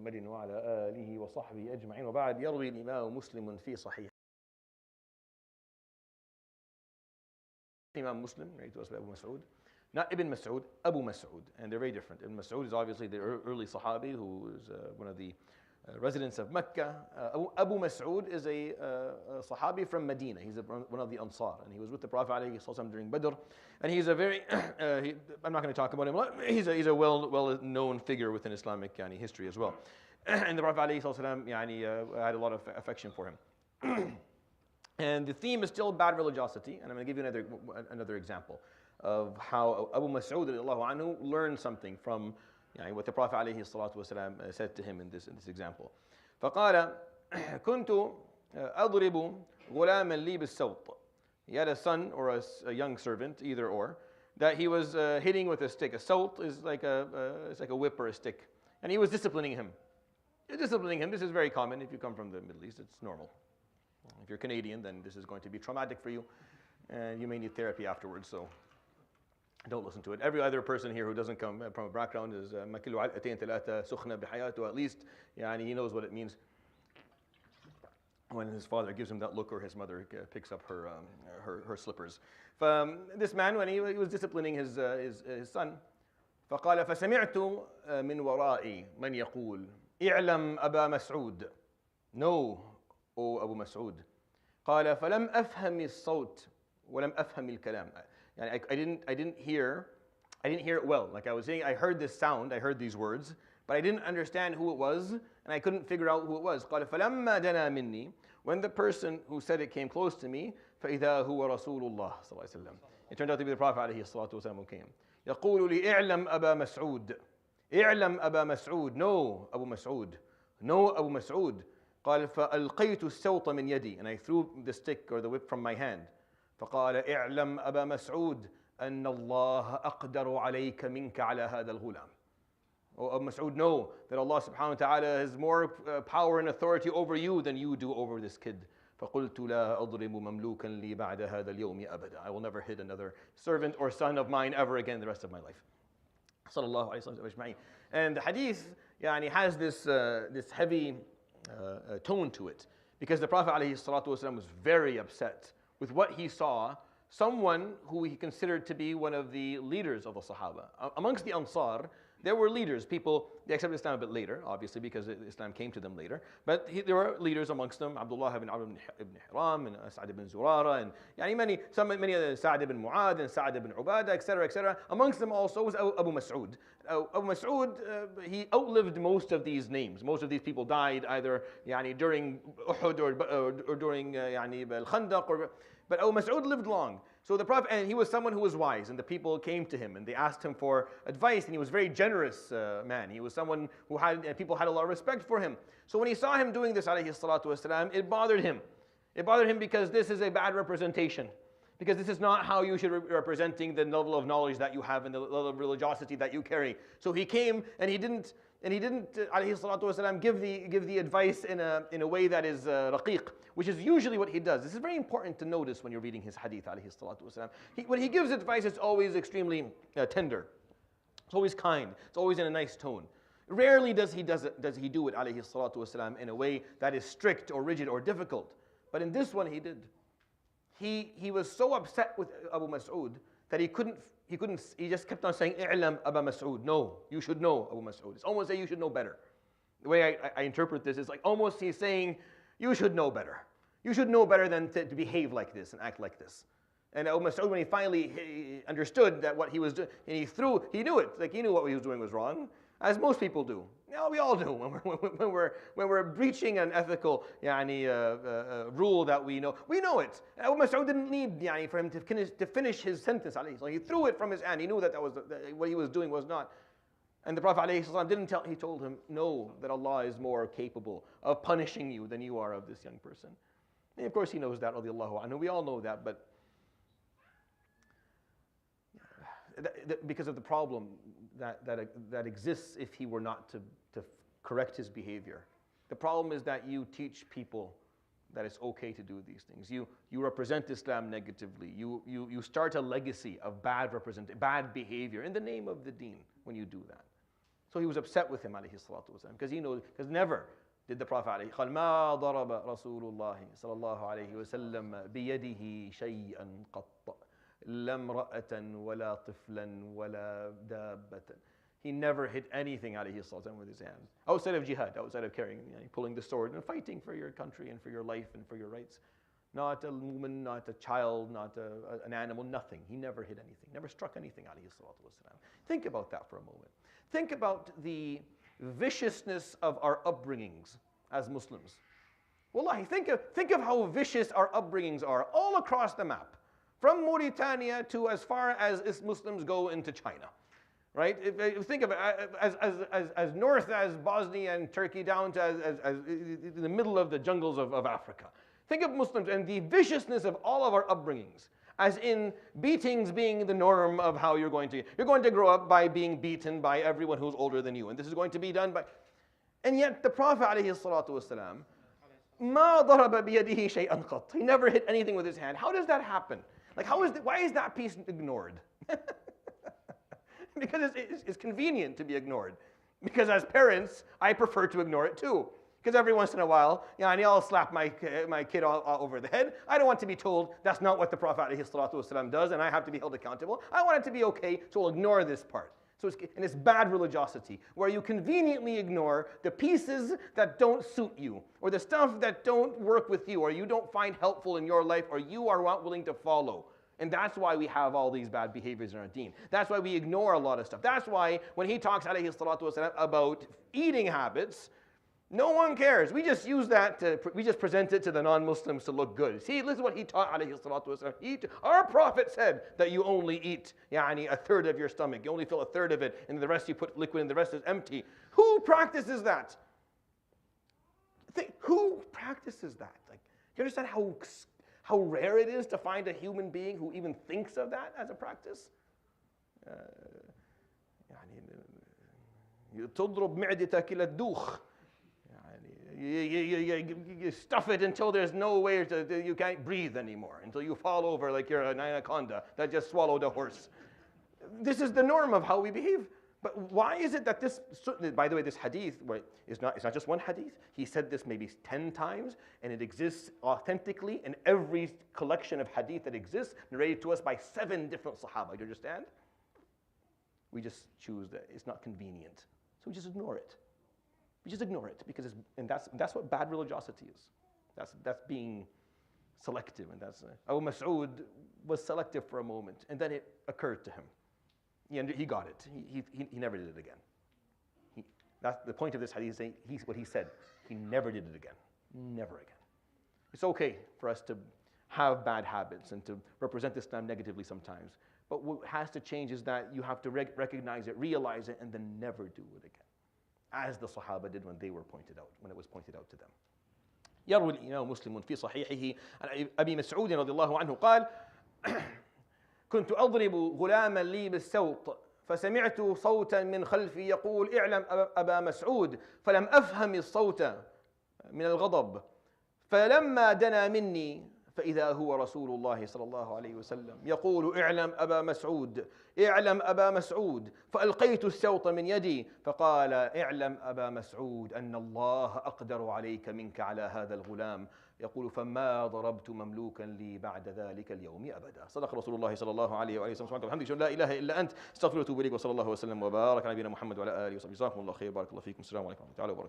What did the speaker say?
محمد وعلى آله وصحبه أجمعين وبعد يروي الإمام مسلم في صحيح Imam Muslim, right, to us by Abu Mas'ud. Not Ibn Mas'ud, Abu Mas'ud. And they're very different. Ibn Mas'ud is obviously the early Sahabi who is one of the residents of Mecca. Abu Mas'ud is a Sahabi from Medina. He's one of the Ansar. And he was with the Prophet ﷺ during Badr. And he's a very, I'm not going to talk about him a lot. He's a well-known figure within Islamic history as well. And the Prophet ﷺ had a lot of affection for him. And the theme is still bad religiosity, and I'm going to give you another example of how Abu Mas'ud anhu learned something from what the Prophet ﷺ said to him in this example. فقال كنت أضرب غلاما لي بالسوط. He had a son or a young servant, either or, that he was hitting with a stick. A sawt is like it's like a whip or a stick, and he was disciplining him. This is very common if you come from the Middle East. It's normal. If you're Canadian, then this is going to be traumatic for you, and you may need therapy afterwards, so don't listen to it. Every other person here who doesn't come from a background is at least he knows what it means when his father gives him that look or his mother picks up her slippers. This man, when he was disciplining his son, فقال فسمعت من ورائي من يقول اعلم أبا مسعود. No, O Abu Mas'ud. قال فلم أفهم الصوت ولم أفهم الكلام. I didn't hear it well. Like I was saying, I heard this sound, I heard these words, but I didn't understand who it was, and I couldn't figure out who it was. قال فلما دنا مني. When the person who said it came close to me, فإذا هو رسول الله صلى الله عليه وسلم. It turned out to be the Prophet عليه الصلاة والسلام who came. يقول لي اعلم أبا مسعود. اعلم أبا مسعود. No, Abu Mas'ud. No, Abu Mas'ud. قال فألقيت السوط من يدي, and I threw the stick or the whip from my hand. فقال اعلم أبا مسعود أن الله أقدر عليك منك على هذا الغلام. Oh, Abu Mas'ud, know that Allah subhanahu wa ta'ala has more power and authority over you than you do over this kid. فقلت لا أضرب مملوكا لي بعد هذا اليوم أبدا. I will never hit another servant or son of mine ever again the rest of my life. صلى الله عليه وسلم أجمعين. And the hadith has this heavy tone to it, because the Prophet ﷺ was very upset with what he saw someone who he considered to be one of the leaders of the Sahaba. Amongst the Ansar, there were leaders, people, they accepted Islam a bit later, obviously, because Islam came to them later. But there were leaders amongst them, Abdullah ibn Amr ibn Hiram, and Sa'd ibn Zurara, and many other, Sa'd ibn Mu'adh, and Sa'd ibn Ubadah, etc., etc. Amongst them also was Abu Mas'ud. Abu Mas'ud, he outlived most of these names. Most of these people died either during Uhud or during Al-Khandaq, but Abu Mas'ud lived long. So the Prophet, and he was someone who was wise, and the people came to him and they asked him for advice, and he was a very generous man. He was someone who people had a lot of respect for him. So when he saw him doing this, alayhi salatu wasalam, it bothered him. It bothered him because this is a bad representation. Because this is not how you should be representing the level of knowledge that you have and the level of religiosity that you carry. So he came and he didn't alayhi salatu wasalam, give the advice in a way that is raqiq, which is usually what he does. This is very important to notice when you're reading his hadith, alayhi salatu wasalam. When he gives advice, it's always extremely tender. It's always kind. It's always in a nice tone. Rarely does he do it, alayhi salatu wasalam, in a way that is strict or rigid or difficult. But in this one, he did. He was so upset with Abu Mas'ud that he just kept on saying, "I'lam Abu Mas'ud." No, you should know Abu Mas'ud. It's almost like you should know better. The way I interpret this is like almost he's saying, you should know better. You should know better than to behave like this and act like this. And Abu Mas'ud, when he finally understood that what he was doing, and he knew it. Like he knew what he was doing was wrong, as most people do. We all do when we're breaching an ethical rule that we know. We know it. Abu Mas'ud didn't need for him to finish his sentence. So he threw it from his hand. He knew that what he was doing was not. And the Prophet ﷺ he told him, know that Allah is more capable of punishing you than you are of this young person. And of course he knows that, radiallahu anhu. We all know that, but because of the problem that exists if he were not to correct his behavior. The problem is that you teach people that it's okay to do these things. You represent Islam negatively. You start a legacy of bad behavior in the name of the deen when you do that. So he was upset with him, alayhi salatu wasalam, because he knows, because never did the Prophet alayhi قال ما ضرب رسول الله صلى الله عليه وسلم بيده شيئا قط لا امرأة ولا طفلا ولا دابة. He never hit anything alayhi salatu wasalam with his hands. Outside of jihad, outside of carrying, pulling the sword and fighting for your country and for your life and for your rights. Not a woman, not a child, not an animal, nothing. He never hit anything, never struck anything, alayhi salatu wasalam. Think about that for a moment. Think about the viciousness of our upbringings as Muslims. Wallahi, think of how vicious our upbringings are all across the map. From Mauritania to as far as Muslims go into China. Right? If think of it as north as Bosnia and Turkey down to as in the middle of the jungles of Africa. Think of Muslims and the viciousness of all of our upbringings, as in beatings being the norm of how you're going to grow up by being beaten by everyone who's older than you, and this is going to be done by. And yet the Prophet ﷺ, ما ضرب بيده شيئا قط. He never hit anything with his hand. How does that happen? Like why is that piece ignored? Because it's convenient to be ignored. Because as parents, I prefer to ignore it too. Because every once in a while, I'll slap my kid all over the head. I don't want to be told that's not what the Prophet ﷺ does and I have to be held accountable. I want it to be okay, so I'll ignore this part. So it's bad religiosity, where you conveniently ignore the pieces that don't suit you, or the stuff that don't work with you, or you don't find helpful in your life, or you are not willing to follow. And that's why we have all these bad behaviors in our deen. That's why we ignore a lot of stuff. That's why when he talks alayhi salatu wasalam about eating habits, no one cares. We just use that we just present it to the non-Muslims to look good. See, listen what he taught alayhi salatu wasalam. Our Prophet said that you only eat a third of your stomach. You only fill a third of it, and the rest you put liquid and the rest is empty. Who practices that? Who practices that? Like, do you understand how rare it is to find a human being who even thinks of that as a practice? تضرب معدتك إلى الدوخ. You stuff it until there's no way you can't breathe anymore, until you fall over like you're an anaconda that just swallowed a horse. This is the norm of how we behave. But why is it that this, by the way, this hadith, it's not just one hadith. He said this maybe 10 times, and it exists authentically in every collection of hadith that exists, narrated to us by 7 different sahaba. Do you understand? We just choose that it's not convenient. So we just ignore it. We just ignore it, because that's what bad religiosity is. That's being selective, and that's Abu Mas'ud was selective for a moment, and then it occurred to him. He got it. He never did it again. That's the point of this hadith. What he said. He never did it again. Never again. It's okay for us to have bad habits and to represent Islam negatively sometimes. But what has to change is that you have to recognize it, realize it, and then never do it again, as the Sahaba did when it was pointed out to them. يروي الإمام مسلم في صحيحه عن أبي مسعود رضي الله عنه قال: كنت أضرب غلاما لي بالسوط فسمعت صوتا من خلفي يقول: اعلم أبا مسعود، فلم أفهم الصوت من الغضب، فلما دنا مني فإذا هو رسول الله صلى الله عليه وسلم يقول: اعلم أبا مسعود، اعلم أبا مسعود، فألقيت السوط من يدي فقال: اعلم أبا مسعود أن الله أقدر عليك منك على هذا الغلام. يقول: فما ضربت مملوكا لي بعد ذلك اليوم أبدا. صدق رسول الله صلى الله عليه وآله وسلم. الحمد لله لا إله إلا أنت، استغفر واتوب إليك، وصلى الله وسلم وبارك على نبينا محمد وعلى آله وصحبه. جزاكم الله خير، بارك الله فيكم. السلام عليكم ورحمة الله وبركاته.